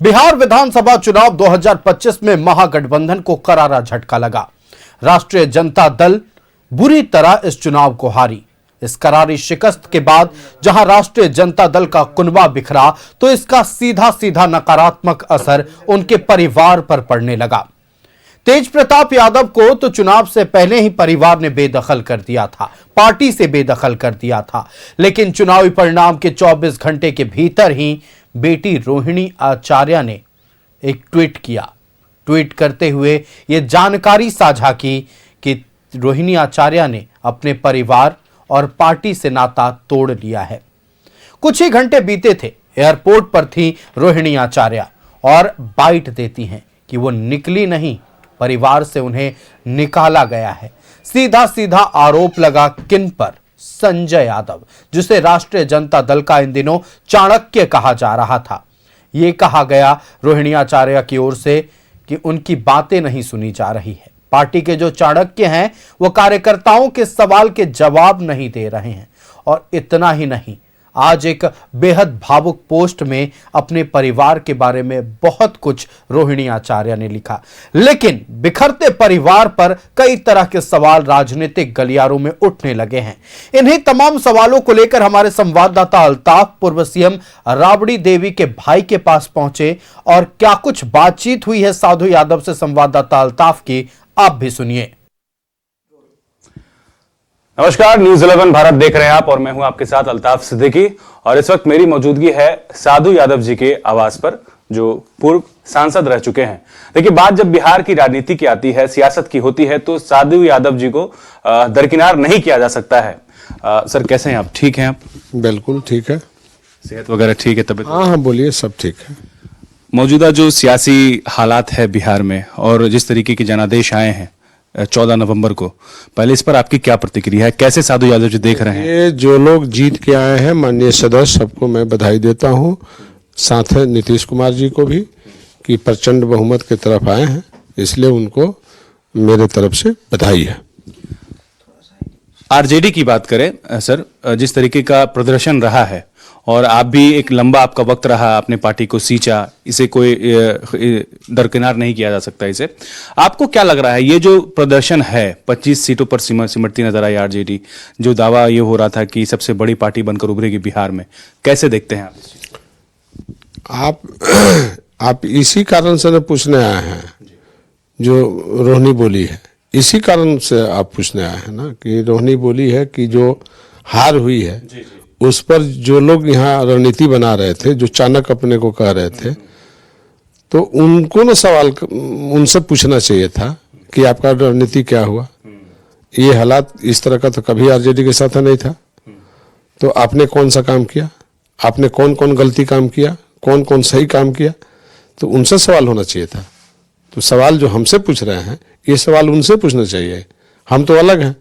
बिहार विधानसभा चुनाव 2025 में महागठबंधन को करारा झटका लगा। राष्ट्रीय जनता दल बुरी तरह इस चुनाव को हारी। इस करारी शिकस्त के बाद जहां राष्ट्रीय जनता दल का कुनबा बिखरा, तो इसका सीधा सीधा नकारात्मक असर उनके परिवार पर पड़ने लगा। तेज प्रताप यादव को तो चुनाव से पहले ही परिवार ने बेदखल कर दिया था, पार्टी से बेदखल कर दिया था, लेकिन चुनावी परिणाम के 24 घंटे के भीतर ही बेटी रोहिणी आचार्य ने एक ट्वीट किया। ट्वीट करते हुए यह जानकारी साझा की कि रोहिणी आचार्य ने अपने परिवार और पार्टी से नाता तोड़ लिया है। कुछ ही घंटे बीते थे, एयरपोर्ट पर थी रोहिणी आचार्य और बाइट देती हैं कि वो निकली नहीं, परिवार से उन्हें निकाला गया है। सीधा सीधा आरोप लगा किन पर? संजय यादव, जिसे राष्ट्रीय जनता दल का इन दिनों चाणक्य कहा जा रहा था। यह कहा गया रोहिणी आचार्य की ओर से कि उनकी बातें नहीं सुनी जा रही है। पार्टी के जो चाणक्य हैं वो कार्यकर्ताओं के सवाल के जवाब नहीं दे रहे हैं। और इतना ही नहीं, आज एक बेहद भावुक पोस्ट में अपने परिवार के बारे में बहुत कुछ रोहिणी आचार्य ने लिखा, लेकिन बिखरते परिवार पर कई तरह के सवाल राजनीतिक गलियारों में उठने लगे हैं। इन्हीं तमाम सवालों को लेकर हमारे संवाददाता अल्ताफ पूर्व सीएम राबड़ी देवी के भाई के पास पहुंचे और क्या कुछ बातचीत हुई है साधु यादव से, संवाददाता अल्ताफ की आप भी सुनिए। नमस्कार, न्यूज़ 11 भारत देख रहे हैं आप और मैं हूं आपके साथ अल्ताफ सिद्दीकी। और इस वक्त मेरी मौजूदगी है साधु यादव जी के आवास पर, जो पूर्व सांसद रह चुके हैं। देखिए, बात जब बिहार की राजनीति की आती है, सियासत की होती है, तो साधु यादव जी को दरकिनार नहीं किया जा सकता है। सर, कैसे हैं आप? ठीक हैं आप? बिल्कुल ठीक है। सेहत वगैरह ठीक है? तबियत? हाँ, बोलिए, सब ठीक है। मौजूदा जो सियासी हालात है बिहार में और जिस तरीके के जनादेश आए हैं 14 नवंबर को, पहले इस पर आपकी क्या प्रतिक्रिया है? कैसे साधु यादव जी देख रहे हैं? ये जो लोग जीत के आए हैं, माननीय सदस्य, सबको मैं बधाई देता हूँ। साथ है नीतीश कुमार जी को भी कि प्रचंड बहुमत की तरफ आए हैं, इसलिए उनको मेरे तरफ से बधाई है। आरजेडी की बात करें सर, जिस तरीके का प्रदर्शन रहा है और आप भी एक लंबा आपका वक्त रहा, अपने पार्टी को सींचा, इसे कोई दरकिनार नहीं किया जा सकता। इसे आपको क्या लग रहा है, ये जो प्रदर्शन है 25 सीटों पर सिमटती नजर आई आरजेडी, जो दावा ये हो रहा था कि सबसे बड़ी पार्टी बनकर उभरेगी बिहार में, कैसे देखते हैं आप? आप इसी कारण से न पूछने आए हैं जो रोहिणी बोली है, इसी कारण से आप पूछने आए हैं ना कि रोहिणी बोली है कि जो हार हुई है उस पर जो लोग यहाँ रणनीति बना रहे थे, जो चाणक्य अपने को कह रहे थे, तो उनको ना सवाल उनसे पूछना चाहिए था कि आपका रणनीति क्या हुआ। ये हालात इस तरह का तो कभी आरजेडी के साथ नहीं था। तो आपने कौन सा काम किया, आपने कौन कौन गलती काम किया, कौन कौन सही काम किया, तो उनसे सवाल होना चाहिए था। तो सवाल जो हमसे पूछ रहे हैं, ये सवाल उनसे पूछना चाहिए। हम तो अलग हैं।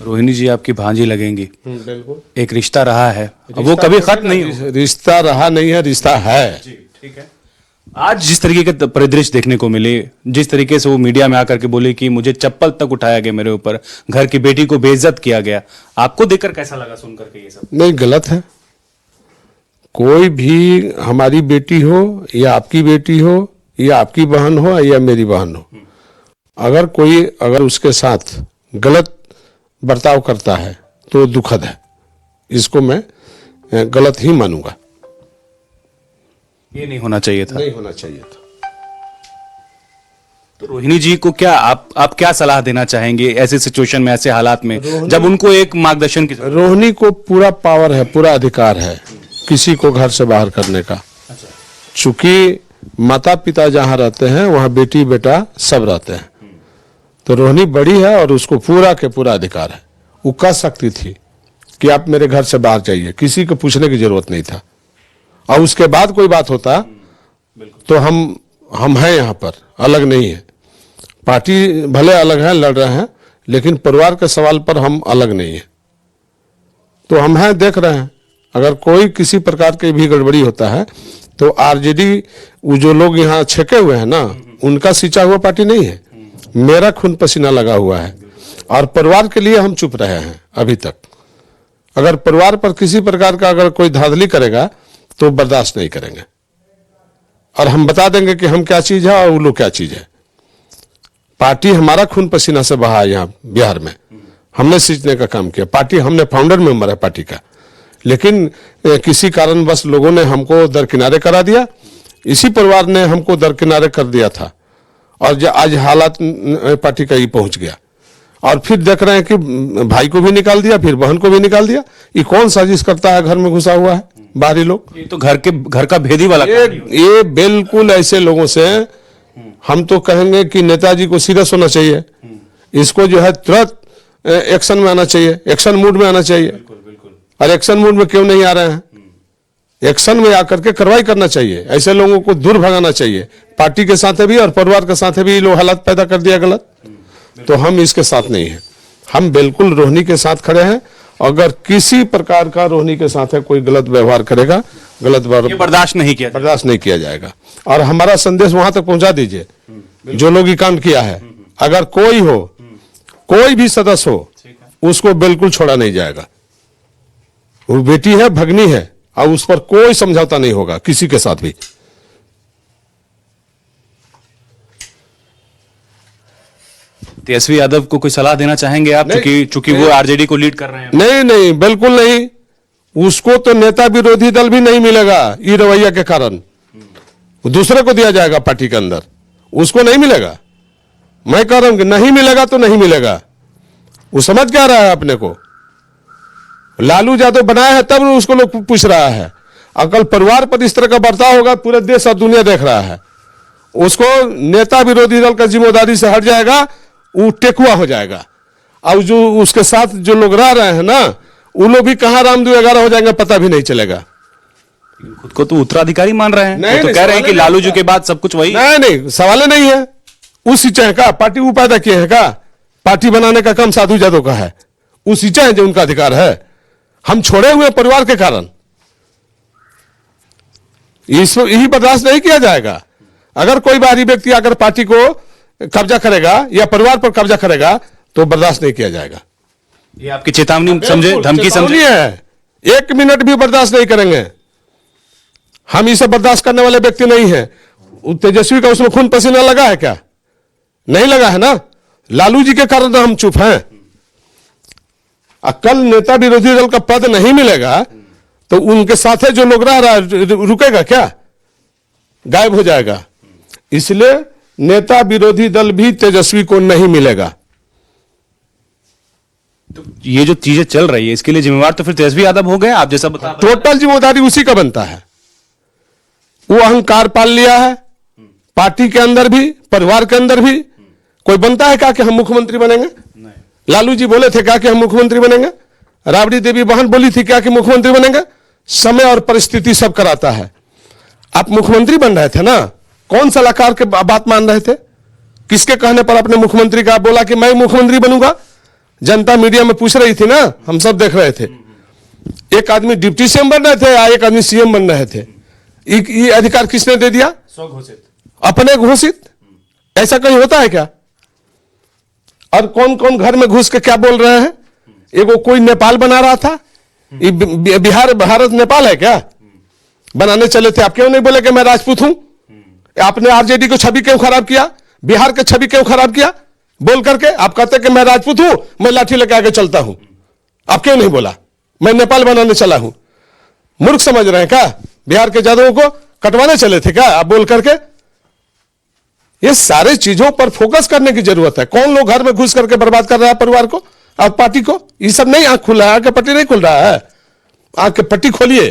रोहिणी जी आपकी भांजी लगेंगी। बिल्कुल। एक रिश्ता रहा है, वो कभी खत्म नहीं। रिश्ता रहा नहीं है, रिश्ता है। ठीक है। आज जिस तरीके के परिदृश्य देखने को मिले, जिस तरीके से वो मीडिया में आकर के बोले कि मुझे चप्पल तक उठाया गया मेरे ऊपर, घर की बेटी को बेइज्जत किया गया, आपको देखकर कैसा लगा सुनकर के ये सब? नहीं, गलत है। कोई भी हमारी बेटी हो या आपकी बेटी हो या आपकी बहन हो या मेरी बहन हो, अगर उसके साथ गलत बर्ताव करता है तो दुखद है। इसको मैं गलत ही मानूंगा। ये नहीं होना चाहिए था। नहीं होना चाहिए था। तो रोहिणी जी को क्या आप क्या सलाह देना चाहेंगे ऐसे सिचुएशन में, ऐसे हालात में, जब उनको एक मार्गदर्शन की? रोहिणी को पूरा पावर है, पूरा अधिकार है किसी को घर से बाहर करने का। चूंकि माता पिता जहां रहते हैं वहां बेटी बेटा सब रहते हैं, तो रोहिणी बड़ी है और उसको पूरा के पूरा अधिकार है। वो कह सकती थी कि आप मेरे घर से बाहर जाइए, किसी को पूछने की जरूरत नहीं था। और उसके बाद कोई बात होता तो हम हैं यहाँ पर, अलग नहीं है। पार्टी भले अलग है, लड़ रहे हैं, लेकिन परिवार के सवाल पर हम अलग नहीं है। तो हम हैं, देख रहे हैं। अगर कोई किसी प्रकार की भी गड़बड़ी होता है तो आरजेडी, वो जो लोग यहाँ छेके हुए हैं ना, उनका सींचा हुआ पार्टी नहीं है। मेरा खून पसीना लगा हुआ है और परिवार के लिए हम चुप रहे हैं अभी तक। अगर परिवार पर किसी प्रकार का अगर कोई धांधली करेगा तो बर्दाश्त नहीं करेंगे और हम बता देंगे कि हम क्या चीज है और वो लोग क्या चीज है। पार्टी हमारा खून पसीना से बहा है यहाँ बिहार में, हमने सींचने का काम किया। पार्टी हमने फाउंडर मेंबर है पार्टी का, लेकिन किसी कारणवश लोगों ने हमको दरकिनारे करा दिया। इसी परिवार ने हमको दरकिनारे कर दिया था और आज हालात पार्टी का ये पहुंच गया। और फिर देख रहे हैं कि भाई को भी निकाल दिया, फिर बहन को भी निकाल दिया। ये कौन साजिश करता है? घर में घुसा हुआ है बाहरी लोग। ये तो घर का भेदी वाला ये बिल्कुल ऐसे लोगों से हम तो कहेंगे कि नेताजी को सीरियस होना चाहिए। इसको जो है तुरंत एक्शन में आना चाहिए, एक्शन मूड में आना चाहिए। और एक्शन मूड में क्यों नहीं आ रहे हैं? एक्शन में आकर के कार्रवाई करना चाहिए। ऐसे लोगों को दूर भगाना चाहिए। पार्टी के साथ भी और परिवार के साथ भी लोग हालात पैदा कर दिया गलत, तो हम इसके साथ नहीं हैं। हम बिल्कुल रोहिणी के साथ खड़े हैं। अगर किसी प्रकार का रोहिणी के साथ है कोई गलत व्यवहार करेगा, गलत व्यवहार बर्दाश्त नहीं किया जाएगा। और हमारा संदेश वहां तक पहुंचा दीजिए जो लोग ये काम किया है। अगर कोई हो, कोई भी सदस्य हो, उसको बिल्कुल छोड़ा नहीं जाएगा। वो बेटी है, भगनी है, और उस पर कोई समझौता नहीं होगा किसी के साथ भी। तेजस्वी यादव को कोई सलाह देना चाहेंगे आप? चूंकि वो आरजेडी को लीड कर रहे हैं। नहीं, बिल्कुल नहीं। उसको तो नेता विरोधी दल भी नहीं मिलेगा ये रवैया के कारण। दूसरे को दिया जाएगा पार्टी के अंदर, उसको नहीं मिलेगा। मैं कह रहा हूं कि नहीं मिलेगा तो नहीं मिलेगा। वो समझ क्या रहा है अपने को? लालू यादव बनाया है तब उसको लोग पूछ रहा है। अकल परिवार पर इस तरह का बर्ताव होगा, पूरे देश और दुनिया देख रहा है। उसको नेता विरोधी दल का जिम्मेदारी से हट जाएगा, वो टेकुआ हो जाएगा। और जो उसके साथ जो लोग रह रहे हैं ना, वो लोग भी कहां रामदेव 11 हो जाएंगे पता भी नहीं चलेगा। खुद को तो उत्तराधिकारी मान रहे हैं। नहीं, तो कह रहे हैं कि लालू जी के बाद सब कुछ वही। नहीं, सवाल नहीं है। उस सीचा है का पार्टी वो पैदा किए हैं का? पार्टी बनाने का काम साधु यादव का है। उस सीचा है जो उनका अधिकार है। हम छोड़े हुए परिवार के कारण यही बर्दाश्त नहीं किया जाएगा। अगर कोई बाहरी व्यक्ति आकर पार्टी को कब्जा करेगा या परिवार पर कब्जा करेगा तो बर्दाश्त नहीं किया जाएगा। ये आपकी चेतावनी समझे, धमकी समझे है। 1 मिनट भी बर्दाश्त नहीं करेंगे। हम इसे बर्दाश्त करने वाले व्यक्ति नहीं है। तेजस्वी का उसमें खून पसीना लगा है क्या? नहीं लगा है ना। लालू जी के कारण हम चुप हैं। कल नेता विरोधी दल का पद नहीं मिलेगा तो उनके साथ जो लोग रह रहा है रुकेगा क्या? गायब हो जाएगा। इसलिए नेता विरोधी दल भी तेजस्वी को नहीं मिलेगा। तो ये जो चीजें चल रही है इसके लिए जिम्मेवार तो फिर तेजस्वी यादव हो गए, आप जैसा बता। टोटल जिम्मेदारी उसी का बनता है। वो अहंकार पाल लिया है। पार्टी के अंदर भी, परिवार के अंदर भी। कोई बनता है क्या कि हम मुख्यमंत्री बनेंगे? लालू जी बोले थे क्या कि हम मुख्यमंत्री बनेंगे? राबड़ी देवी बहन बोली थी क्या कि मुख्यमंत्री बनेंगे? समय और परिस्थिति सब कराता है। आप मुख्यमंत्री बन रहे थे ना, कौन सलाहकार के बात मान रहे थे? किसके कहने पर अपने मुख्यमंत्री का बोला कि मैं मुख्यमंत्री बनूंगा? जनता मीडिया में पूछ रही थी ना, हम सब देख रहे थे। एक आदमी डिप्टी सीएम बन रहे थे या एक आदमी सीएम बन रहे थे। ये अधिकार किसने दे दिया? स्वघोषित, अपने घोषित। ऐसा कहीं होता है क्या? और कौन कौन घर में घुस के क्या बोल रहे हैं? एगो कोई नेपाल बना रहा था। बिहार भारत नेपाल है क्या? बनाने चले थे। आप क्यों नहीं बोले कि मैं राजपूत हूं? आपने आरजेडी को छवि क्यों खराब किया? बिहार के छवि क्यों खराब किया? बोल करके आप कहते कि मैं राजपूत हूं, मैं लाठी लेके आगे चलता हूं। आप क्यों नहीं बोला मैं नेपाल बनाने चला हूं? मूर्ख समझ रहे हैं क्या? बिहार के यादवों को कटवाने चले थे क्या आप बोल करके? ये सारे चीजों पर फोकस करने की जरूरत है। कौन लोग घर में घुस करके बर्बाद कर रहा है परिवार को और पार्टी को? ये सब नहीं आंख खुल रहा है, आंख की पट्टी नहीं खुल रहा है। आंख की पट्टी खोलिए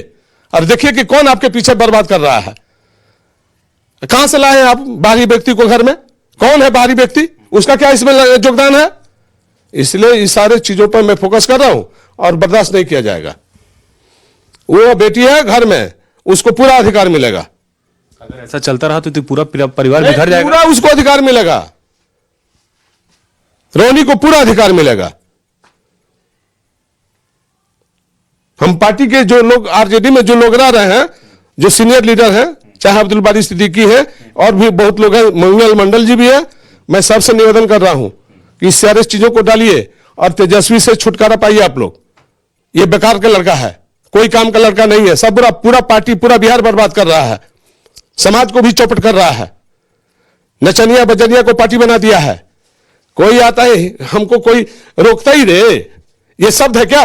और देखिए कि कौन आपके पीछे बर्बाद कर रहा है। कहां से लाए आप बाहरी व्यक्ति को घर में? कौन है बाहरी व्यक्ति? उसका क्या इसमें योगदान है? इसलिए इस सारे चीजों पर मैं फोकस कर रहा हूं और बर्दाश्त नहीं किया जाएगा। वो बेटी है घर में, उसको पूरा अधिकार मिलेगा। अगर ऐसा चलता रहा तो पूरा परिवार बिखर जाएगा। पूरा उसको अधिकार मिलेगा। रोहिणी को पूरा अधिकार मिलेगा। हम पार्टी के जो लोग आरजेडी में जो लोग रह रहे हैं, जो सीनियर लीडर हैं, चाहे अब्दुल बारी सिद्दीकी है और भी बहुत लोग हैं, मंगल मंडल जी भी है, मैं सबसे निवेदन कर रहा हूं कि इस सारी चीजों को डालिए और तेजस्वी से छुटकारा पाइए। आप लोग, ये बेकार का लड़का है, कोई काम का लड़का नहीं है। सब पूरा पार्टी पूरा बिहार बर्बाद कर रहा है, समाज को भी चौपट कर रहा है, नचनिया बजनिया को पार्टी बना दिया है। कोई आता है हमको कोई रोकता ही रे, ये शब्द है क्या?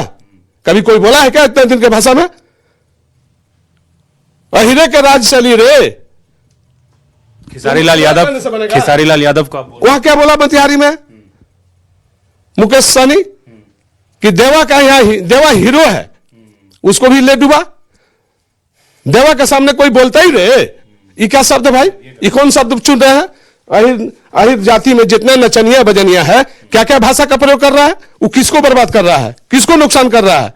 कभी कोई बोला है क्या इतने दिन के भाषा में? अहिरे के राज चली रे। खेसारीलाल यादव को आप वहां क्या बोला मोतिहारी में मुकेश सहनी कि देवा का यहां देवा हीरो है, उसको भी ले डूबा। देवा के सामने कोई बोलता ही रे, ये क्या शब्द है भाई? ये कौन शब्द चुन रहे हैं? अहिर जाति में जितने नचनिया बजनिया है, क्या क्या भाषा का प्रयोग कर रहा है? वो किसको बर्बाद कर रहा है, किसको नुकसान कर रहा है?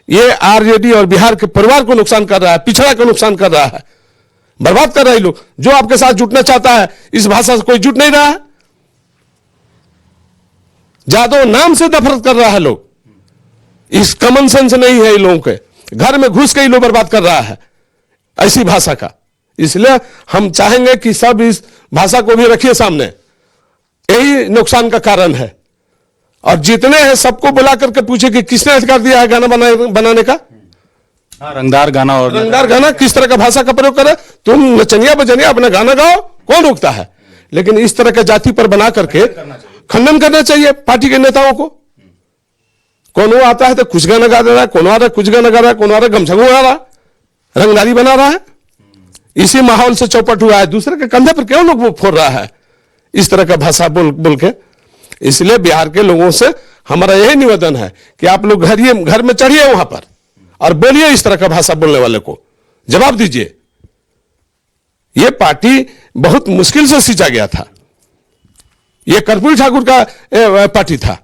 ये आरजेडी और बिहार के परिवार को नुकसान कर रहा है, पिछड़ा को नुकसान कर रहा है, बर्बाद कर रहा है लोग। जो आपके साथ जुटना चाहता है, इस भाषा से कोई जुट नहीं रहा है। जादव नाम से नफरत कर रहा है लोग, इस कॉमन सेंस नहीं है इन लोगों के। घर में घुस के ही लोग बर्बाद कर रहा है ऐसी भाषा का। इसलिए हम चाहेंगे कि सब इस भाषा को भी रखिए सामने, यही नुकसान का कारण है। और जितने हैं सबको बुला करके पूछे कि किसने अधिकार दिया है गाना बनाने का? रंगदार गाना, और रंगदार गाना किस तरह का भाषा का प्रयोग करे? तुम नचनिया बजनिया अपना गाना गाओ, कौन रोकता है? लेकिन इस तरह के जाति पर बना करके खंडन करना चाहिए पार्टी के नेताओं को। कौन वो आता है तो कुछ गाना गा दे रहा है, कौन आ रहा है कुछ गाना गा रहा है, कौन आ रहा है गमछा उड़ा रहा, रंगदारी बना रहा है। इसी माहौल से चौपट हुआ है, दूसरे के कंधे पर क्यों लोग वो फोड़ रहा है इस तरह का भाषा बोल के। इसलिए बिहार के लोगों से हमारा यही निवेदन है कि आप लोग घर में चढ़िए वहां पर और बोलिए, इस तरह का भाषा बोलने वाले को जवाब दीजिए। यह पार्टी बहुत मुश्किल से सींचा गया था, यह कर्पूरी ठाकुर का पार्टी था।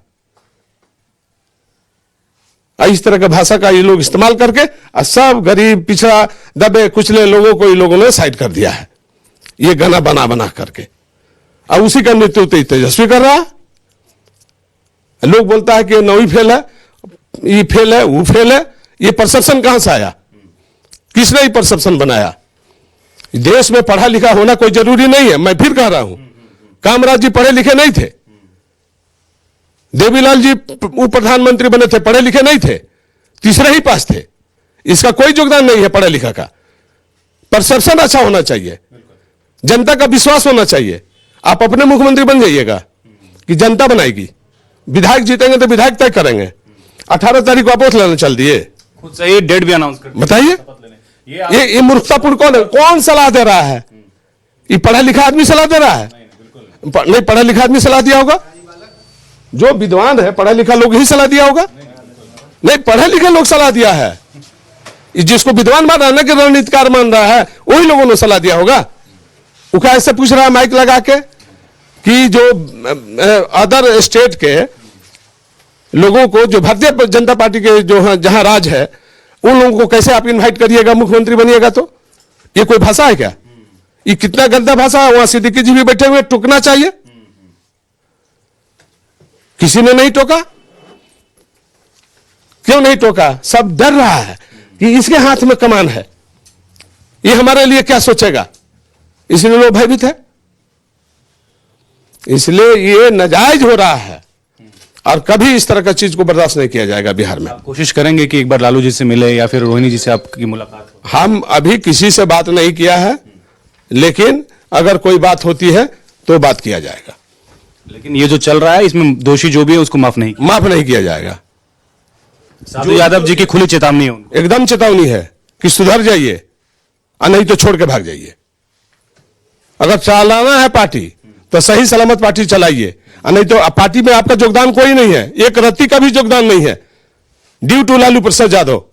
इस तरह का भाषा का ये लोग इस्तेमाल करके सब गरीब पिछड़ा दबे कुचले लोगों को ये लोगों ने साइड कर दिया है, ये गाना बना करके। अब उसी का नेतृत्व तेजस्वी कर रहा है। लोग बोलता है कि नौवीं फेल है, ये फेल है, वो फेल है। ये परसेप्शन कहां से आया? किसने ये परसेप्शन बनाया? देश में पढ़ा लिखा होना कोई जरूरी नहीं है। मैं फिर कह रहा हूं, कामराज जी पढ़े लिखे नहीं थे, देवीलाल जी उप प्रधानमंत्री बने थे, पढ़े लिखे नहीं थे, तीसरे ही पास थे। इसका कोई योगदान नहीं है पढ़े लिखा का। परसेप्शन अच्छा होना चाहिए, जनता का विश्वास होना चाहिए। आप अपने मुख्यमंत्री बन जाइएगा कि जनता बनाएगी। विधायक जीतेंगे तो विधायक तय करेंगे। 18 तारीख को आप वोट लेने चल दिए, खुद से ये डेट भी अनाउंस कर बताइए। ये मूर्खतापूर्ण कौन है? कौन सलाह दे रहा है? ये पढ़ा लिखा आदमी सलाह दे रहा है? नहीं, पढ़ा लिखा आदमी सलाह दिया होगा? जो विद्वान है पढ़ा लिखा लोग ही सलाह दिया होगा? नहीं, पढ़े लिखे लोग सलाह दिया है। जिसको विद्वान मान रहा है ना कि रणनीतिकार मान रहा है, वही लोगों ने सलाह दिया होगा। वो क्या ऐसे पूछ रहा है माइक लगा के कि जो अदर स्टेट के लोगों को, जो भारतीय जनता पार्टी के जो जहां राज है, उन लोगों को कैसे आप इनवाइट करिएगा मुख्यमंत्री बनिएगा? तो ये कोई भाषा है क्या? ये कितना गंदा भाषा है। वहां सिद्दीकी जी भी बैठे हुए, टोकना चाहिए। किसी ने नहीं टोका। क्यों नहीं टोका? सब डर रहा है कि इसके हाथ में कमान है, ये हमारे लिए क्या सोचेगा, इसलिए लोग भयभीत है। इसलिए ये नाजायज हो रहा है और कभी इस तरह का चीज को बर्दाश्त नहीं किया जाएगा बिहार में। आप कोशिश करेंगे कि एक बार लालू जी से मिले या फिर रोहिणी जी से आपकी मुलाकात हो? हम अभी किसी से बात नहीं किया है, लेकिन अगर कोई बात होती है तो बात किया जाएगा। लेकिन ये जो चल रहा है इसमें दोषी जो भी है उसको माफ नहीं किया जाएगा। साधु यादव जी की खुली चेतावनी है उनको। एकदम चेतावनी है कि सुधर जाइए और नहीं तो छोड़ के भाग जाइए। अगर चलाना है पार्टी तो सही सलामत पार्टी चलाइए, और नहीं तो पार्टी में आपका योगदान कोई नहीं है, एक रत्ती का भी योगदान नहीं है, ड्यू टू लालू प्रसाद यादव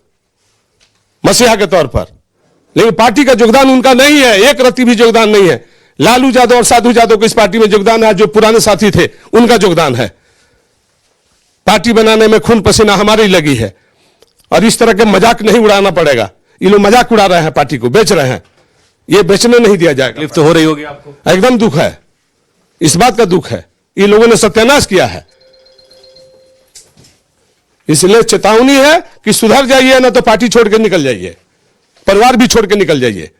मसीहा के तौर पर। लेकिन पार्टी का योगदान उनका नहीं है, एक रत्ती भी योगदान नहीं है। लालू यादव और साधु यादव को इस पार्टी में योगदान है, जो पुराने साथी थे उनका योगदान है। पार्टी बनाने में खून पसीना हमारी लगी है, और इस तरह के मजाक नहीं उड़ाना पड़ेगा। ये लोग मजाक उड़ा रहे हैं, पार्टी को बेच रहे हैं, ये बेचने नहीं दिया जाएगा। तकलीफ तो हो रही होगी आपको? एकदम दुख है, इस बात का दुख है। ये लोगों ने सत्यानाश किया है, इसलिए चेतावनी है कि सुधर जाइए, ना तो पार्टी छोड़ के निकल जाइए, परिवार भी छोड़ के निकल जाइए।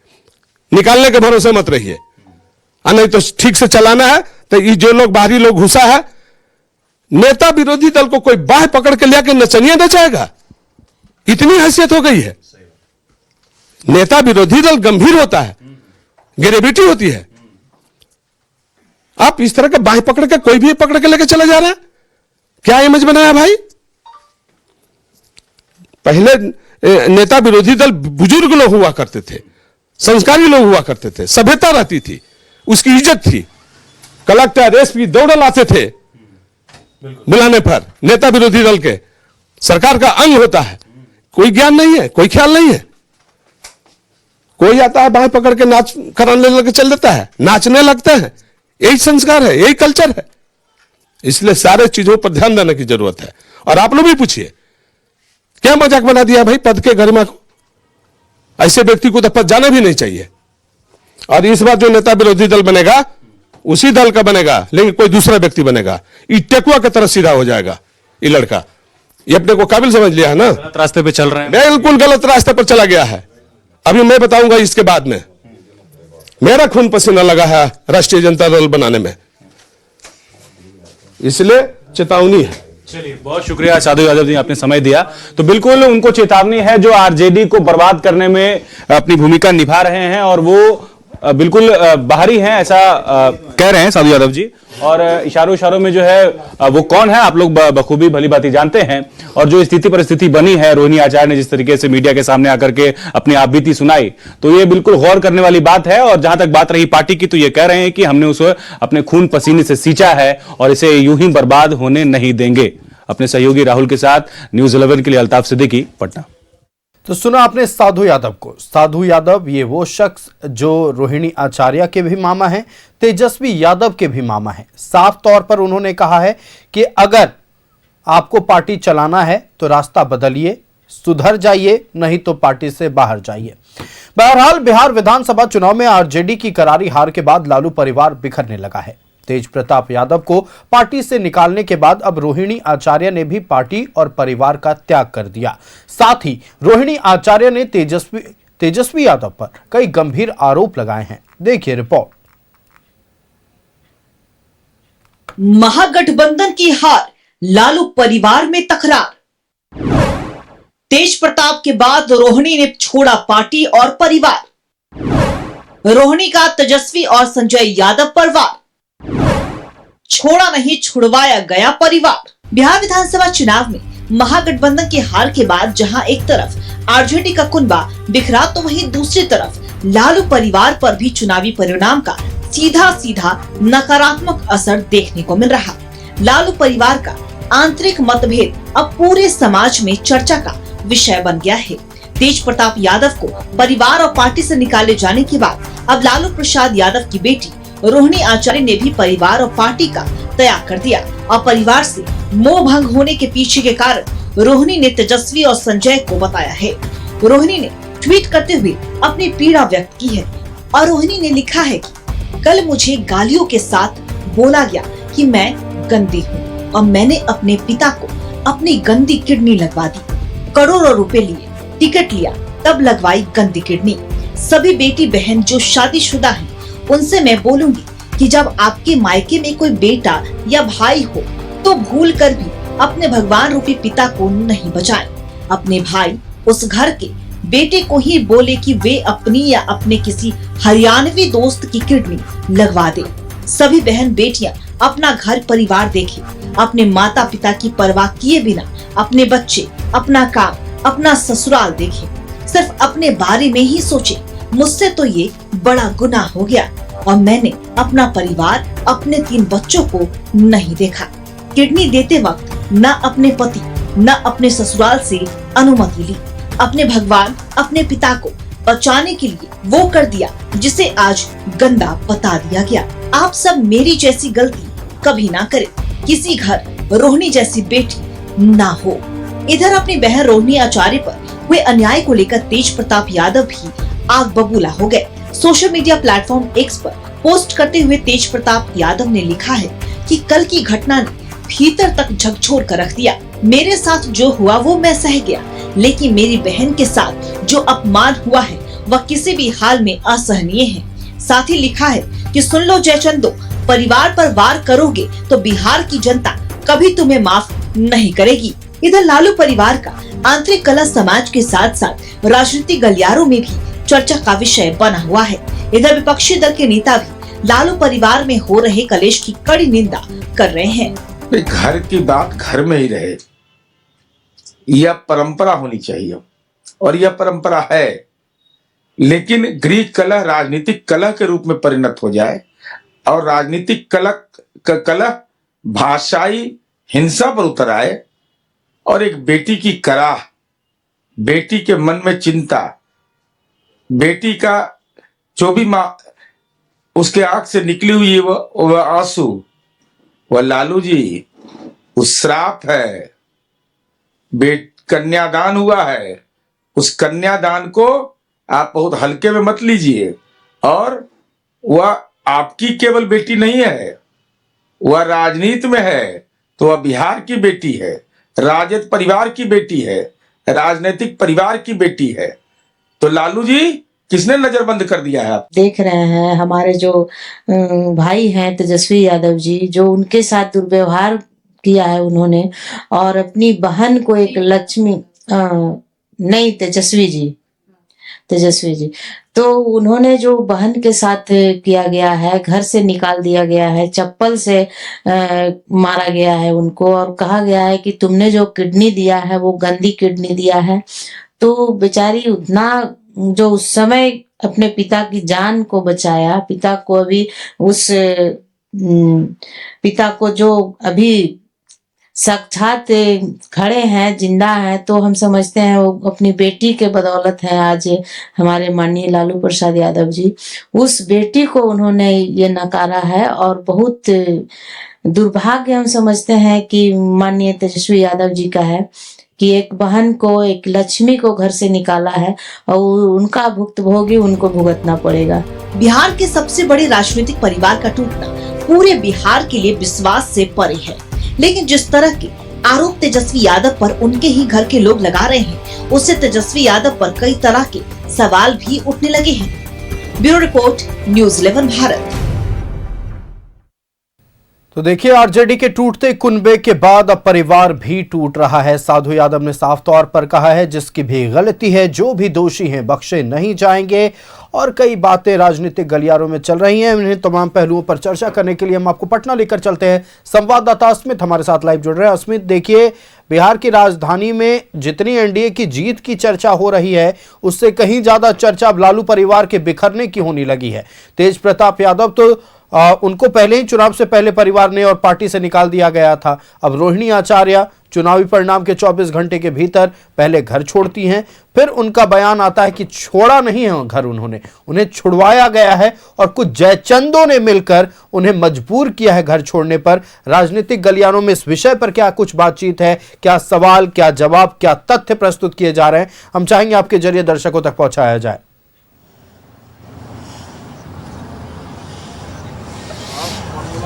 निकालने के भरोसे मत रहिए, और नहीं तो ठीक से चलाना है तो ये जो लोग बाहरी लोग घुसा है, नेता विरोधी दल को कोई बाह पकड़ के लेकर नचनिया नचाएगा, इतनी हैसियत हो गई है। नेता विरोधी दल गंभीर होता है, ग्रेविटी होती है। आप इस तरह के बाएं पकड़ के कोई भी पकड़ के लेके चला जा रहा है, क्या इमेज बनाया भाई? पहले नेता विरोधी दल बुजुर्ग लोग हुआ करते थे, संस्कारी लोग हुआ करते थे, सभ्यता रहती थी, उसकी इज्जत थी। कलेक्टर एसपी दौड़ लाते थे बुलाने पर। नेता विरोधी दल के सरकार का अंग होता है, कोई ज्ञान नहीं है, कोई ख्याल नहीं है। कोई आता है बाएं पकड़ के नाच कराने लगे चल देता है, नाचने लगते हैं। यही संस्कार है, यही कल्चर है। इसलिए सारे चीजों पर ध्यान देने की जरूरत है। और आप लोग भी पूछिए, क्या मजाक बना दिया भाई पद के गरिमा को? ऐसे व्यक्ति को तो पद जाना भी नहीं चाहिए। और इस बार जो नेता विरोधी दल बनेगा उसी दल का बनेगा, लेकिन कोई दूसरा व्यक्ति बनेगा। ये टेकुआ की तरह सीधा हो जाएगा ये लड़का। ये अपने को काबिल समझ लिया है ना, गलत रास्ते पे चल रहे हैं। बिल्कुल गलत रास्ते पर चला गया है। अभी मैं बताऊंगा इसके बाद में। मेरा खून पसीना लगा है राष्ट्रीय जनता दल बनाने में, इसलिए चेतावनी है। चलिए, बहुत शुक्रिया साधु यादव जी, आपने समय दिया। तो बिल्कुल उनको चेतावनी है, जो आरजेडी को बर्बाद करने में अपनी भूमिका निभा रहे हैं और वो बिल्कुल बाहरी हैं, ऐसा कह रहे हैं साधु यादव जी। और इशारों में जो है वो कौन है आप लोग बखूबी भली बात जानते हैं। और जो स्थिति परिस्थिति बनी है, रोहिणी आचार्य ने जिस तरीके से मीडिया के सामने आकर के अपनी आप बीती सुनाई, तो ये बिल्कुल गौर करने वाली बात है। और जहां तक बात रही पार्टी की, तो ये कह रहे हैं कि हमने उसे अपने खून पसीने से सींचा है और इसे यूं ही बर्बाद होने नहीं देंगे। अपने सहयोगी राहुल के साथ न्यूज़ 11 के लिए अल्ताफ सिद्दीकी, पटना। तो सुना आपने साधु यादव को। साधु यादव ये वो शख्स जो रोहिणी आचार्य के भी मामा हैं, तेजस्वी यादव के भी मामा हैं। साफ तौर पर उन्होंने कहा है कि अगर आपको पार्टी चलाना है तो रास्ता बदलिए, सुधर जाइए, नहीं तो पार्टी से बाहर जाइए। बहरहाल बिहार विधानसभा चुनाव में आरजेडी की करारी हार के बाद लालू परिवार बिखरने लगा है। तेज प्रताप यादव को पार्टी से निकालने के बाद अब रोहिणी आचार्य ने भी पार्टी और परिवार का त्याग कर दिया। साथ ही रोहिणी आचार्य ने तेजस्वी यादव पर कई गंभीर आरोप लगाए हैं। देखिए रिपोर्ट। महागठबंधन की हार, लालू परिवार में तकरार। तेज प्रताप के बाद रोहिणी ने छोड़ा पार्टी और परिवार। रोहिणी का तेजस्वी और संजय यादव पर वार, छोड़ा नहीं छुड़वाया गया परिवार। बिहार विधानसभा चुनाव में महागठबंधन की हार के बाद जहां एक तरफ आरजेडी का कुनबा बिखरा, तो वहीं दूसरी तरफ लालू परिवार पर भी चुनावी परिणाम का सीधा नकारात्मक असर देखने को मिल रहा। लालू परिवार का आंतरिक मतभेद अब पूरे समाज में चर्चा का विषय बन गया है। तेज प्रताप यादव को परिवार और पार्टी से निकाले जाने के बाद अब लालू प्रसाद यादव की बेटी रोहिणी आचार्य ने भी परिवार और पार्टी का त्याग कर दिया। और परिवार से मोह भंग होने के पीछे के कारण रोहिणी ने तेजस्वी और संजय को बताया है। रोहिणी ने ट्वीट करते हुए अपनी पीड़ा व्यक्त की है और रोहिणी ने लिखा है कि कल मुझे गालियों के साथ बोला गया कि मैं गंदी हूँ और मैंने अपने पिता को अपनी गंदी किडनी लगवा दी। करोड़ों रुपए लिए, टिकट लिया, तब लगवाई गंदी किडनी। सभी बेटी बहन जो शादीशुदा हैं, उनसे मैं बोलूंगी कि जब आपके मायके में कोई बेटा या भाई हो तो भूल कर भी अपने भगवान रूपी पिता को नहीं बचाएं। अपने भाई उस घर के बेटे को ही बोले कि वे अपनी या अपने किसी हरियाणवी दोस्त की किडनी लगवा दे। सभी बहन बेटियां अपना घर परिवार देखें, अपने माता पिता की परवाह किए बिना अपने बच्चे, अपना काम, अपना ससुराल देखें। सिर्फ अपने बारे में ही सोचे। मुझसे तो ये बड़ा गुनाह हो गया और मैंने अपना परिवार, अपने 3 बच्चों को नहीं देखा। किडनी देते वक्त न अपने पति न अपने ससुराल से अनुमति ली। अपने भगवान, अपने पिता को बचाने के लिए वो कर दिया जिसे आज गंदा बता दिया गया। आप सब मेरी जैसी गलती कभी ना करें, किसी घर रोहिणी जैसी बेटी ना हो। इधर अपनी बहन रोहिणी आचार्य पर हुए अन्याय को लेकर तेज प्रताप यादव भी आग बबूला हो गए। सोशल मीडिया प्लेटफॉर्म एक्स पर पोस्ट करते हुए तेज प्रताप यादव ने लिखा है कि कल की घटना ने भीतर तक झकझोर कर रख दिया। मेरे साथ जो हुआ वो मैं सह गया, लेकिन मेरी बहन के साथ जो अपमान हुआ है वह किसी भी हाल में असहनीय है। साथ ही लिखा है कि सुन लो जयचंदो, परिवार पर वार करोगे तो बिहार की जनता कभी तुम्हें माफ नहीं करेगी। इधर लालू परिवार का आंतरिक कलह समाज के साथ साथ राजनीतिक गलियारों में भी चर्चा का विषय बना हुआ है। इधर विपक्षी दल के नेता भी लालू परिवार में हो रहे कलेश की कड़ी निंदा कर रहे हैं। घर की बात घर में ही रहे, यह परंपरा होनी चाहिए और यह परंपरा है, लेकिन गृह कलह राजनीतिक कलह के रूप में परिणत हो जाए और राजनीतिक कलह भाषाई हिंसा पर उतर आए और एक बेटी की कराह, बेटी के मन में चिंता, बेटी का जो भी माँ उसके आंख से निकली हुई वह आंसू, वह लालू जी उस श्राप है। कन्यादान हुआ है, उस कन्यादान को आप बहुत हल्के में मत लीजिए। और वह आपकी केवल बेटी नहीं है, वह राजनीति में है तो वह बिहार की बेटी है, राजद परिवार की बेटी है, राजनीतिक परिवार की बेटी है। तो लालू जी किसने नजरबंद कर दिया है? आप देख रहे हैं हमारे जो भाई हैं तेजस्वी यादव जी, जो उनके साथ दुर्व्यवहार किया है उन्होंने, और अपनी बहन को एक लक्ष्मी नहीं तेजस्वी जी तो उन्होंने जो बहन के साथ किया गया है, घर से निकाल दिया गया है, चप्पल से मारा गया है उनको, और कहा गया है कि तुमने जो किडनी दिया है वो गंदी किडनी दिया है। तो बेचारी उतना जो उस समय अपने पिता की जान को बचाया, पिता को अभी उस पिता को जो अभी साक्षात खड़े हैं, जिंदा हैं, तो हम समझते हैं वो अपनी बेटी के बदौलत है आज हमारे माननीय लालू प्रसाद यादव जी। उस बेटी को उन्होंने ये नकारा है और बहुत दुर्भाग्य हम समझते हैं कि माननीय तेजस्वी यादव जी का है कि एक बहन को, एक लक्ष्मी को घर से निकाला है और उनका भुक्तभोगी उनको भुगतना पड़ेगा। बिहार के सबसे बड़े राजनीतिक परिवार का टूटना पूरे बिहार के लिए विश्वास से परे है, लेकिन जिस तरह के आरोप तेजस्वी यादव पर उनके ही घर के लोग लगा रहे हैं, उससे तेजस्वी यादव पर कई तरह के सवाल भी उठने लगे हैं। Bureau report, news 11 Bharat. तो देखिए, आरजेडी के टूटते कुनबे के बाद अब परिवार भी टूट रहा है। साधु यादव ने साफ तौर पर कहा है जिसकी भी गलती है, जो भी दोषी हैं बख्शे नहीं जाएंगे। और कई बातें राजनीतिक गलियारों में चल रही हैं, इन्हें तमाम पहलुओं पर चर्चा करने के लिए हम आपको पटना लेकर चलते हैं। संवाददाता अस्मित हमारे साथ लाइव जुड़ रहे हैं। अस्मित, देखिए, बिहार की राजधानी में जितनी एनडीए की जीत की चर्चा हो रही है, उससे कहीं ज्यादा चर्चा अब लालू परिवार के बिखरने की होने लगी है। तेज प्रताप यादव तो उनको पहले ही चुनाव से पहले परिवार ने और पार्टी से निकाल दिया गया था। अब रोहिणी आचार्य चुनावी परिणाम के 24 घंटे के भीतर पहले घर छोड़ती हैं, फिर उनका बयान आता है कि छोड़ा नहीं है घर, उन्हें छुड़वाया गया है और कुछ जयचंदों ने मिलकर उन्हें मजबूर किया है घर छोड़ने पर। राजनीतिक गलियारों में इस विषय पर क्या कुछ बातचीत है, क्या सवाल, क्या जवाब, क्या तथ्य प्रस्तुत किए जा रहे हैं, हम चाहेंगे आपके जरिए दर्शकों तक पहुंचाया जाए।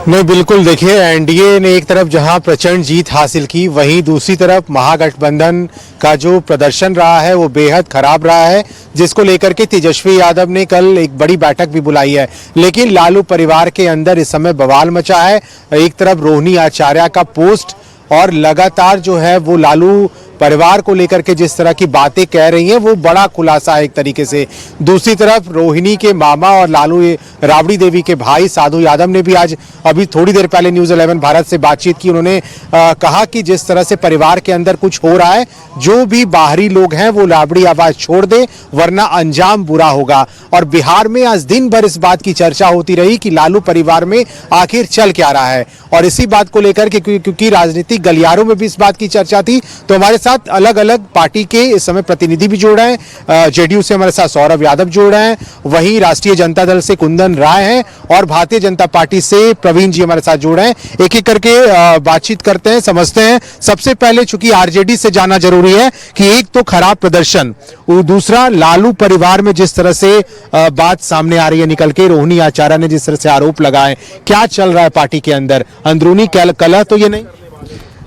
नहीं, बिल्कुल, देखिए, एनडीए ने एक तरफ जहां प्रचंड जीत हासिल की, वहीं दूसरी तरफ महागठबंधन का जो प्रदर्शन रहा है वो बेहद खराब रहा है, जिसको लेकर के तेजस्वी यादव ने कल एक बड़ी बैठक भी बुलाई है। लेकिन लालू परिवार के अंदर इस समय बवाल मचा है। एक तरफ रोहिणी आचार्य का पोस्ट और लगातार जो है वो लालू परिवार को लेकर के जिस तरह की बातें कह रही हैं वो बड़ा खुलासा है एक तरीके से। दूसरी तरफ रोहिणी के मामा और लालू राबड़ी देवी के भाई साधु यादव ने भी आज अभी थोड़ी देर पहले न्यूज़ 11 भारत से बातचीत की। उन्होंने कहा कि जिस तरह से परिवार के अंदर कुछ हो रहा है, जो भी बाहरी लोग हैं वो राबड़ी आवाज छोड़ दे, वरना अंजाम बुरा होगा। और बिहार में आज दिन भर इस बात की चर्चा होती रही कि लालू परिवार में आखिर चल क्या रहा है। और इसी बात को लेकर के क्योंकि राजनीतिक गलियारों में भी इस बात की चर्चा थी, तो हमारे साथ अलग अलग पार्टी के इस समय प्रतिनिधि भी जुड़ रहे हैं। जेडीयू से हमारे साथ सौरभ यादव जुड़ रहे हैं, वहीं राष्ट्रीय जनता दल से कुंदन राय हैं और भारतीय जनता पार्टी से प्रवीण जी हमारे साथ जुड़ रहे हैं। एक एक करके बातचीत करते हैं, समझते हैं। सबसे पहले चूंकि आरजेडी से जाना जरूरी है कि एक तो खराब प्रदर्शन, दूसरा लालू परिवार में जिस तरह से बात सामने आ रही है निकल के, रोहिणी आचार्य ने जिस तरह से आरोप लगाए, क्या चल रहा है पार्टी के अंदर? अंदरूनी कलह तो ये नहीं?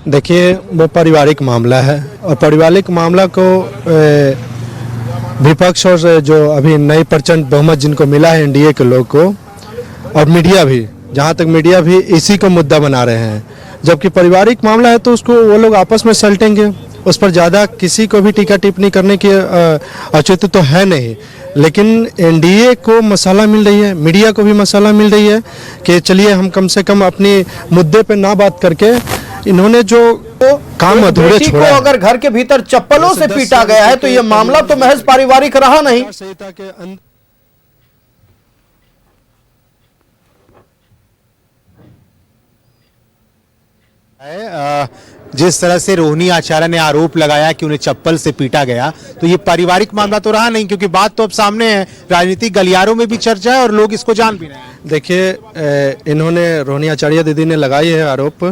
देखिए, वो पारिवारिक मामला है और पारिवारिक मामला को विपक्ष और जो अभी नई प्रचंड बहुमत जिनको मिला है एनडीए के लोग को, और मीडिया भी, जहाँ तक मीडिया भी इसी को मुद्दा बना रहे हैं। जबकि पारिवारिक मामला है तो उसको वो लोग आपस में सलटेंगे, उस पर ज़्यादा किसी को भी टीका टिप्पणी करने की औचित्य तो है नहीं। लेकिन एनडीए को मसाला मिल रही है, मीडिया को भी मसाला मिल रही है कि चलिए हम कम से कम अपने मुद्दे पे ना बात करके इन्होंने जो काम अधूरे बेटी को छोड़ा है। अगर घर के भीतर चप्पलों से पीटा गया है तो यह मामला तो महज पारिवारिक रहा नहीं। संहिता के अंदर जिस तरह से रोहिणी आचार्य ने आरोप लगाया कि उन्हें चप्पल से पीटा गया, तो ये पारिवारिक मामला तो रहा नहीं, क्योंकि बात तो अब सामने है, राजनीतिक गलियारों में भी चर्चा है और लोग इसको जान भी रहे हैं। देखिए, इन्होंने रोहिणी आचार्य दीदी ने लगाई है आरोप,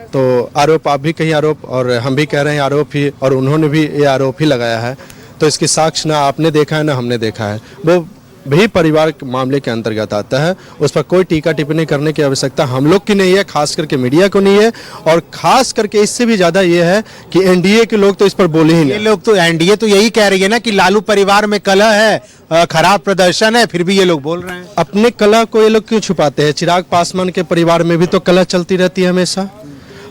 तो आरोप आप भी कहीं आरोप और हम भी कह रहे हैं आरोप ही, और उन्होंने भी ये आरोप ही लगाया है। तो इसकी साक्ष्य ना आपने देखा है ना हमने देखा है, वो भी परिवार के मामले के अंतर्गत आता है। उस पर कोई टीका टिप्पणी करने की आवश्यकता हम लोग की नहीं है, खास करके मीडिया को नहीं है, और खास करके इससे भी ज्यादा ये है कि एनडीए के लोग तो इस पर बोले ही ये नहीं। लोग तो, एनडीए तो यही कह रही है ना कि लालू परिवार में कलह है, खराब प्रदर्शन है, फिर भी ये लोग बोल रहे हैं। अपने कला को ये लोग क्यों छुपाते हैं? चिराग पासवान के परिवार में भी तो कला चलती रहती है हमेशा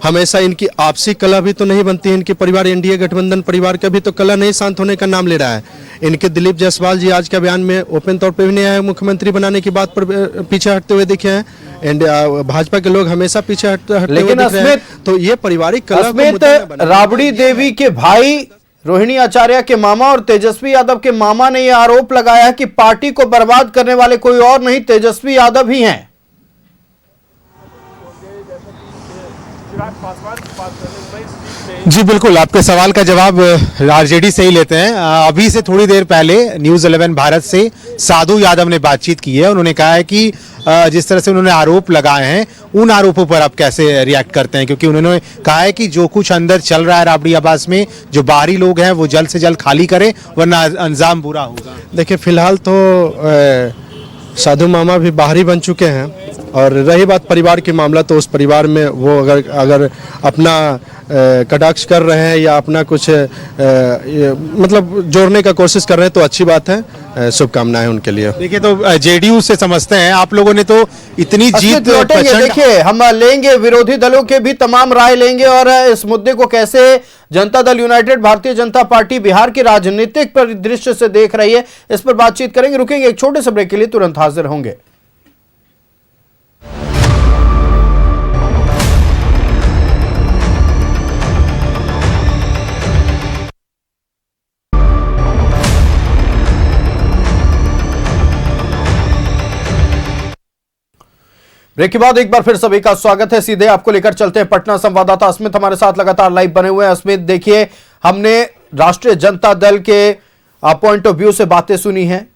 हमेशा। इनकी आपसी कला भी तो नहीं बनती है। इनके परिवार, एनडीए गठबंधन परिवार का भी तो कला नहीं शांत होने का नाम ले रहा है। इनके दिलीप जायसवाल जी आज का बयान में ओपन तौर पे भी नहीं आए, मुख्यमंत्री बनाने की बात पर पीछे हटते हुए दिखे हैं। एंड भाजपा के लोग हमेशा पीछे हटते हुए दिख रहे हैं। तो ये पारिवारिक कला को मुद्दा न बनाएं। राबड़ी देवी के भाई रोहिणी आचार्य के मामा और तेजस्वी यादव के मामा ने यह आरोप लगाया है कि पार्टी को बर्बाद करने वाले कोई और नहीं, तेजस्वी यादव ही हैं। जी बिल्कुल, आपके सवाल का जवाब आरजेडी से ही लेते हैं। अभी से थोड़ी देर पहले न्यूज़ 11 भारत से साधु यादव ने बातचीत की है। उन्होंने कहा है कि जिस तरह से उन्होंने आरोप लगाए हैं, उन आरोपों पर आप कैसे रिएक्ट करते हैं, क्योंकि उन्होंने कहा है कि जो कुछ अंदर चल रहा है राबड़ी आवास में, जो बाहरी लोग हैं वो जल्द से जल्द खाली करें, वरना अंजाम बुरा होगा। देखिए, फिलहाल तो साधु मामा भी बाहरी बन चुके हैं, और रही बात परिवार की मामला, तो उस परिवार में वो अगर अपना कटाक्ष कर रहे हैं या अपना कुछ मतलब जोड़ने का कोशिश कर रहे हैं तो अच्छी बात है। शुभकामनाएं उनके लिए। देखिए, तो जेडीयू से समझते हैं आप लोगों ने तो इतनी जीत लौटेंगे। देखिए, हम लेंगे विरोधी दलों के भी तमाम राय लेंगे और इस मुद्दे को कैसे जनता दल यूनाइटेड, भारतीय जनता पार्टी बिहार के राजनीतिक परिदृश्य से देख रही है, इस पर बातचीत करेंगे। रुकेंगे एक छोटे से ब्रेक के लिए, तुरंत हाजिर होंगे। ब्रेक के बाद एक बार फिर सभी का स्वागत है। सीधे आपको लेकर चलते हैं पटना। संवाददाता अस्मित हमारे साथ लगातार लाइव बने हुए हैं। अस्मित, देखिए, हमने राष्ट्रीय जनता दल के पॉइंट ऑफ व्यू से बातें सुनी हैं,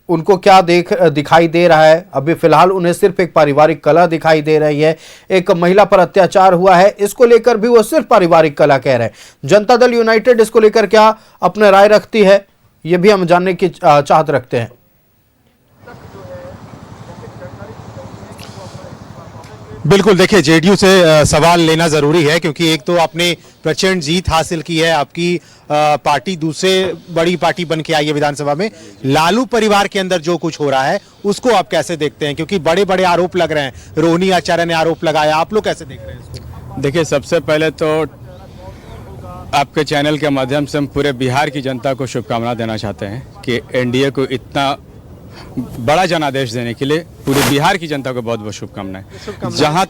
उनको क्या दिखाई दे रहा है। अभी फिलहाल उन्हें सिर्फ एक पारिवारिक कलह दिखाई दे रही है। एक महिला पर अत्याचार हुआ है, इसको लेकर भी वो सिर्फ पारिवारिक कलह कह रहे हैं। जनता दल यूनाइटेड इसको लेकर क्या अपने राय रखती है, ये भी हम जानने की चाहत रखते हैं। बिल्कुल, देखिए, जेडीयू से सवाल लेना जरूरी है, क्योंकि एक तो आपने प्रचंड जीत हासिल की है, आपकी पार्टी दूसरे बड़ी पार्टी बन के आई है विधानसभा में। लालू परिवार के अंदर जो कुछ हो रहा है उसको आप कैसे देखते हैं, क्योंकि बड़े बड़े आरोप लग रहे हैं। रोहिणी आचार्य ने आरोप लगाया, आप लोग कैसे देख रहे हैं इसको? देखिए, सबसे पहले तो आपके चैनल के माध्यम से हम पूरे बिहार की जनता को शुभकामना देना चाहते हैं कि एनडीए को इतना बड़ा जनादेश देने के लिए पूरे बिहार की जनता को बहुत बहुत शुभकामनाएं। जहां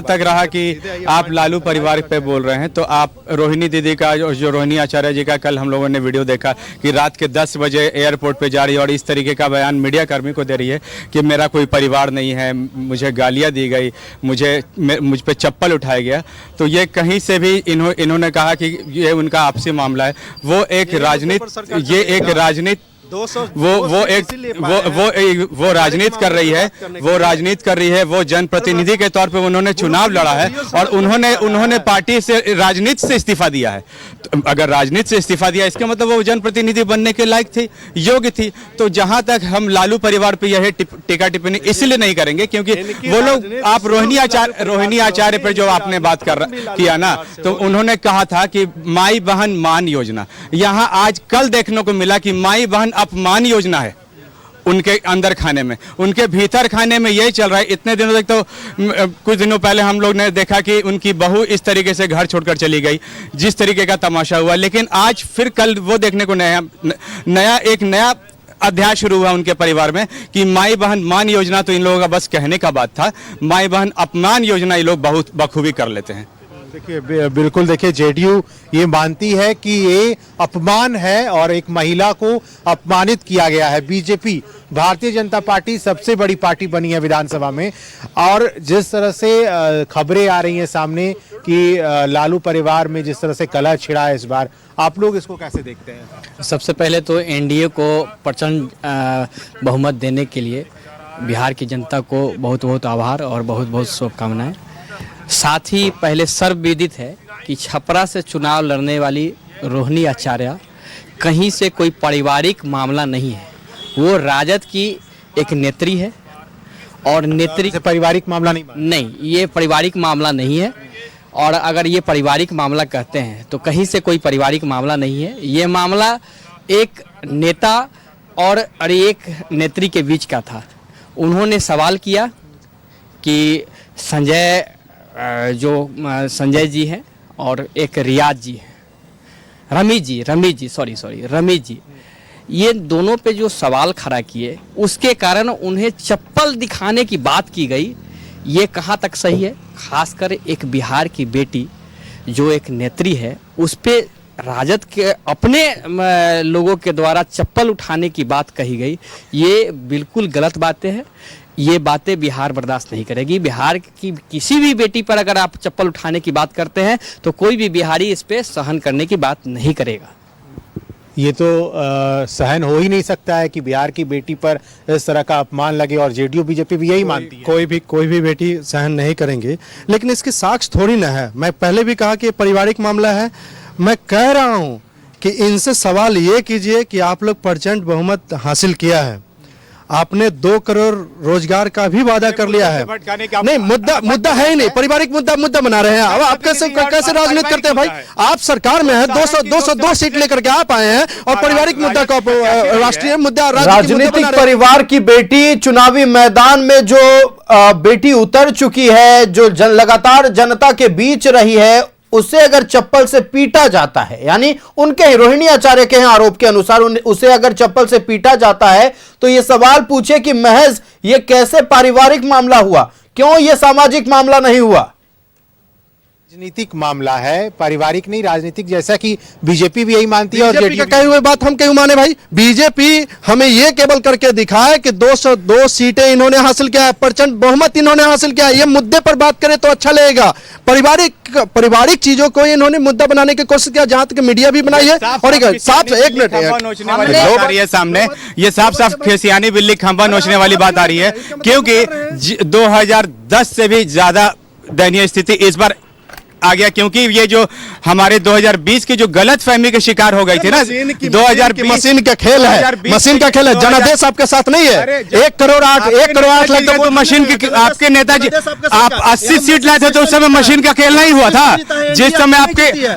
तक रहा कि आप लालू परिवार पे बोल रहे हैं, तो आप रोहिणी दीदी का, जो रोहिणी आचार्य जी का कल हम लोगों ने वीडियो देखा कि रात के 10 बजे एयरपोर्ट पे जा रही है और इस तरीके का बयान मीडिया कर्मी को दे रही है कि मेरा कोई परिवार नहीं है, मुझे गालियां दी गई, मुझ पे चप्पल उठाया गया। तो ये कहीं से भी इन्होंने कहा कि ये उनका आपसी मामला है। वो राजनीति कर रही है। वो जनप्रतिनिधि के तौर पे उन्होंने चुनाव लड़ा है और उन्होंने पार्टी से, राजनीति से इस्तीफा दिया है। तो अगर राजनीति से इस्तीफा दिया, इसका मतलब वो जनप्रतिनिधि बनने के लायक थी, योग्य थी। तो जहां तक हम लालू परिवार पे यह टीका टिप्पणी इसलिए नहीं करेंगे क्योंकि वो लोग, आप रोहिणी आचार्य पर जो आपने बात किया ना, तो उन्होंने कहा था कि माई बहन मान योजना, यहाँ आज कल देखने को मिला कि माई बहन अपमान योजना है। उनके अंदर खाने में, उनके भीतर खाने में यही चल रहा है। इतने दिनों तक तो कुछ दिनों पहले हम लोग ने देखा कि उनकी बहू इस तरीके से घर छोड़कर चली गई, जिस तरीके का तमाशा हुआ। लेकिन आज फिर कल वो देखने को एक नया अध्याय शुरू हुआ उनके परिवार में कि माई बहन मान योजना तो इन लोगों का बस कहने का बात था, माई बहन अपमान योजना ये लोग बहुत बखूबी कर लेते हैं। देखिए बिल्कुल, देखिए जेडीयू ये मानती है कि ये अपमान है और एक महिला को अपमानित किया गया है। बीजेपी, भारतीय जनता पार्टी सबसे बड़ी पार्टी बनी है विधानसभा में, और जिस तरह से खबरें आ रही हैं सामने कि लालू परिवार में जिस तरह से कलह छिड़ा है इस बार, आप लोग इसको कैसे देखते हैं? सबसे पहले तो एनडीए को प्रचंड बहुमत देने के लिए बिहार की जनता को बहुत बहुत आभार और बहुत बहुत शुभकामनाएं। साथ ही पहले सर्वविदित है कि छपरा से चुनाव लड़ने वाली रोहिणी आचार्य कहीं से कोई पारिवारिक मामला नहीं है, वो राजद की एक नेत्री है और नेत्री से पारिवारिक मामला नहीं, ये पारिवारिक मामला नहीं है। और अगर ये पारिवारिक मामला कहते हैं तो कहीं से कोई पारिवारिक मामला नहीं है। ये मामला एक नेता और एक नेत्री के बीच का था। उन्होंने सवाल किया कि संजय जी हैं और एक रियाज जी हैं, रमीज जी, ये दोनों पे जो सवाल खड़ा किए उसके कारण उन्हें चप्पल दिखाने की बात की गई। ये कहाँ तक सही है? खासकर एक बिहार की बेटी जो एक नेत्री है, उस पे राजद के अपने लोगों के द्वारा चप्पल उठाने की बात कही गई। ये बिल्कुल गलत बातें हैं। ये बातें बिहार बर्दाश्त नहीं करेगी। बिहार की किसी भी बेटी पर अगर आप चप्पल उठाने की बात करते हैं तो कोई भी बिहारी इस पे सहन करने की बात नहीं करेगा। ये तो सहन हो ही नहीं सकता है कि बिहार की बेटी पर इस तरह का अपमान लगे, और जेडीयू बीजेपी भी यही मानती है। कोई भी बेटी सहन नहीं करेंगे, लेकिन इसके साक्ष्य थोड़ी ना है। मैं पहले भी कहा कि ये पारिवारिक मामला है। मैं कह रहा हूँ कि इनसे सवाल ये कीजिए कि आप लोग प्रचंड बहुमत हासिल किया है, आपने 2 करोड़ रोजगार का भी वादा कर लिया है। नहीं, मुद्दा है ही नहीं, पारिवारिक मुद्दा बना रहे हैं। अब आप कैसे राजनीति करते हैं भाई? आप सरकार में है, 202 सीट लेकर के आप आए हैं और पारिवारिक मुद्दा को राष्ट्रीय मुद्दा, राजनीतिक परिवार की बेटी चुनावी मैदान में जो बेटी उतर चुकी है, जो लगातार जनता के बीच रही है, उसे अगर चप्पल से पीटा जाता है, यानी उनके ही रोहिणी आचार्य के आरोप के अनुसार उसे अगर चप्पल से पीटा जाता है, तो यह सवाल पूछे कि महज यह कैसे पारिवारिक मामला हुआ, क्यों यह सामाजिक मामला नहीं हुआ? राजनीतिक मामला है, पारिवारिक नहीं, राजनीतिक, जैसा कि बीजेपी भी यही मानती है। और बीजेपी का कहे हुए बात हम क्यों माने भाई? बीजेपी हमें ये केवल करके दिखाए कि 202 सीटें इन्होंने हासिल किया है, प्रचंड बहुमत इन्होंने हासिल किया है। ये मुद्दे पर बात करें तो अच्छा लगेगा। पारिवारिक चीजों को इन्होंने मुद्दा बनाने की कोशिश किया, जहां तक मीडिया भी बनाई है। और एक मिनट, सामने ये साफ खेसियानी बिल्ली खंभा नोचने वाली बात आ रही है, क्योंकि 2010 से भी ज्यादा दयनीय स्थिति इस बार आ गया, क्योंकि ये जो हमारे 2020 की जो गलत फहमी के शिकार हो गई थी ना, 2020 मशीन का खेल है, मशीन का खेल है। जनादेश आपके साथ नहीं है। 1 करोड़ 8 लाख तो मशीन की आपके नेताजी आप 80 सीट लाए थे तो उस समय मशीन का खेल नहीं हुआ था। जिस समय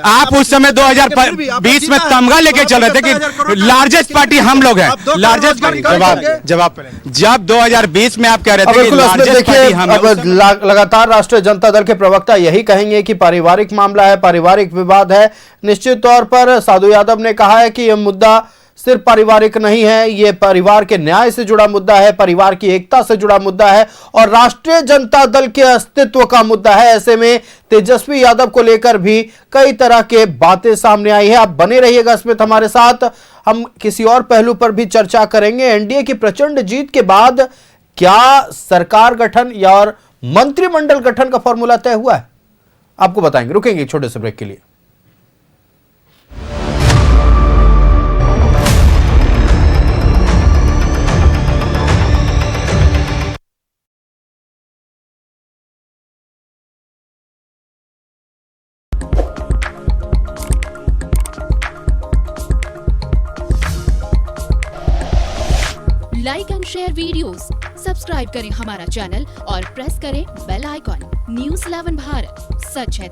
आप उस समय 2020 में तमगा लेके चल रहे थे कि लार्जेस्ट पार्टी हम लोग हैं, लार्जेस्ट पार्टी। जब 2020 में आप कह रहे थे कि लार्जेस्ट पार्टी हम लोग, लगातार राष्ट्रीय जनता दल के प्रवक्ता यही कहेंगे कि पारिवारिक मामला है, पारिवारिक विवाद है। निश्चित तौर पर साधु यादव ने कहा है कि यह मुद्दा सिर्फ पारिवारिक नहीं है, यह परिवार के न्याय से जुड़ा मुद्दा है, परिवार की एकता से जुड़ा मुद्दा है और राष्ट्रीय जनता दल के अस्तित्व का मुद्दा है। ऐसे में तेजस्वी यादव को लेकर भी कई तरह के बातें सामने आई है। आप बने रहिएगा इसमें हमारे साथ, हम किसी और पहलू पर भी चर्चा करेंगे। एनडीए की प्रचंड जीत के बाद क्या सरकार गठन या और मंत्रिमंडल गठन का फॉर्मूला तय हुआ है? आपको बताएंगे, रुकेंगे एक छोटे से ब्रेक के लिए। Like and share videos, subscribe करें हमारा चैनल और प्रेस करें बेल आइकॉन। न्यूज़ 11 भारत, सच है।